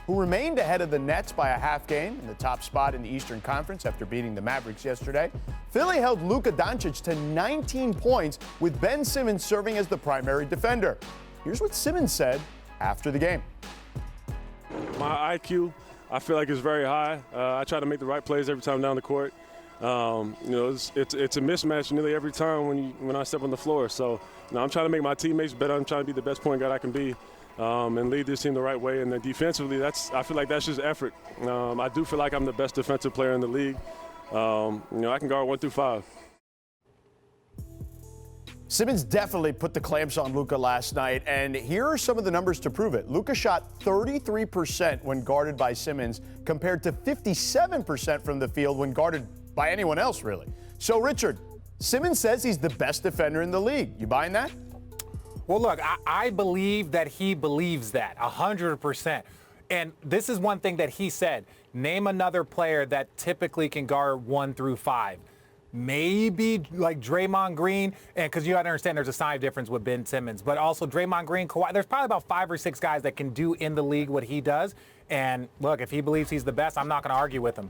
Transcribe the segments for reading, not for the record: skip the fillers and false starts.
who remained ahead of the Nets by a half game in the top spot in the Eastern Conference after beating the Mavericks yesterday. Philly held Luka Doncic to 19 points, with Ben Simmons serving as the primary defender. Here's what Simmons said after the game. My IQ, I feel like, is very high. I try to make the right plays every time down the court. It's a mismatch nearly every time when I step on the floor. So I'm trying to make my teammates better. I'm trying to be the best point guard I can be and lead this team the right way. And then defensively, I feel like that's just effort. I do feel like I'm the best defensive player in the league. I can guard 1 through 5. Simmons definitely put the clamps on Luka last night, and here are some of the numbers to prove it. Luka shot 33% when guarded by Simmons, compared to 57% from the field when guarded by anyone else, really. So, Richard, Simmons says he's the best defender in the league. You buying that? Well, look, I believe that he believes that 100%. And this is one thing that he said. Name another player that typically can guard 1 through 5. Maybe like Draymond Green, and because you got to understand there's a size difference with Ben Simmons, but also Draymond Green, Kawhi. There's probably about 5 or 6 guys that can do in the league what he does. And look, if he believes he's the best, I'm not going to argue with him.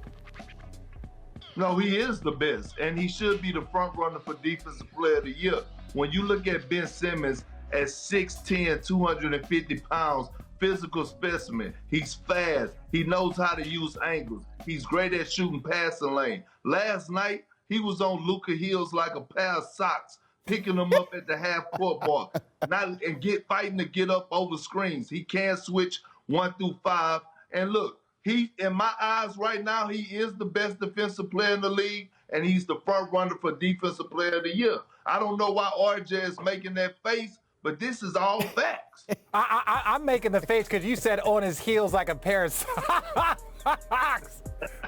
No, he is the best, and he should be the front runner for Defensive Player of the Year. When you look at Ben Simmons at 6'10", 250 pounds, physical specimen, he's fast, he knows how to use angles, he's great at shooting passing lane. Last night, he was on Luka heels like a pair of socks, picking them up at the half-court mark, fighting to get up over screens. He can switch 1 through 5. And look, he, in my eyes right now, he is the best defensive player in the league, and he's the front runner for Defensive Player of the Year. I don't know why RJ is making that face, but this is all facts. I'm making the face because you said on his heels like a pair of socks.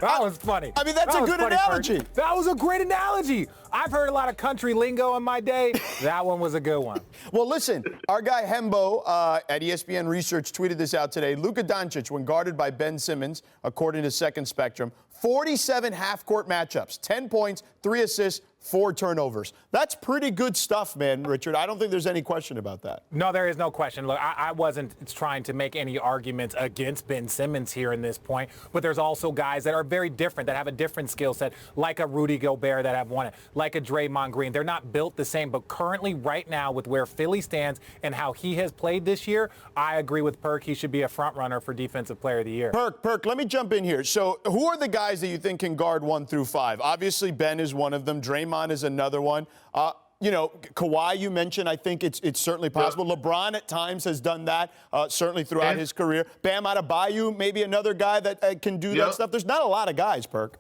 That was funny. I mean, that's a good analogy. That was a great analogy. I've heard a lot of country lingo in my day. That one was a good one. Well, listen, our guy Hembo at ESPN Research tweeted this out today. Luka Doncic, when guarded by Ben Simmons, according to Second Spectrum, 47 half-court matchups, 10 points, 3 assists, 4 turnovers. That's pretty good stuff, man, Richard. I don't think there's any question about that. No, there is no question. Look, I wasn't trying to make any arguments against Ben Simmons here in this point, but there's also guys that are very different, that have a different skill set, like a Rudy Gobert that have won it, like a Draymond Green. They're not built the same, but currently right now with where Philly stands and how he has played this year, I agree with Perk. He should be a front runner for Defensive Player of the Year. Perk, let me jump in here. So who are the guys that you think can guard 1 through 5? Obviously, Ben is one of them. Draymond is another one. Kawhi, you mentioned, I think it's certainly possible. Yeah. LeBron at times has done that, certainly throughout his career. Bam Adebayo, maybe another guy that can do that stuff. There's not a lot of guys, Perk.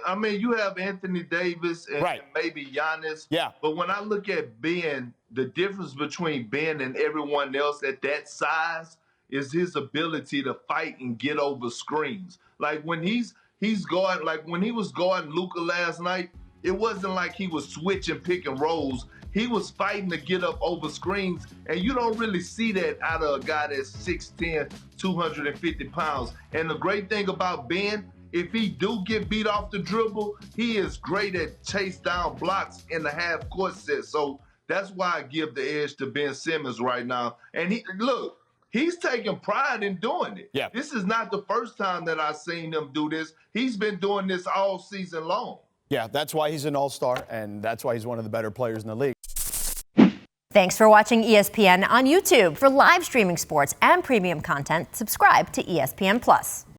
I mean, you have Anthony Davis and maybe Giannis. Yeah. But when I look at Ben, the difference between Ben and everyone else at that size is his ability to fight and get over screens. Like when he's guarding, like when he was guarding Luka last night, it wasn't like he was switching pick and rolls. He was fighting to get up over screens, and you don't really see that out of a guy that's 6'10", 250 pounds. And the great thing about Ben, if he do get beat off the dribble, he is great at chase down blocks in the half-court set. So that's why I give the edge to Ben Simmons right now. And he's taking pride in doing it. Yeah. This is not the first time that I've seen him do this. He's been doing this all season long. Yeah, that's why he's an all-star, and that's why he's one of the better players in the league. Thanks for watching ESPN on YouTube. For live streaming sports and premium content, subscribe to ESPN+.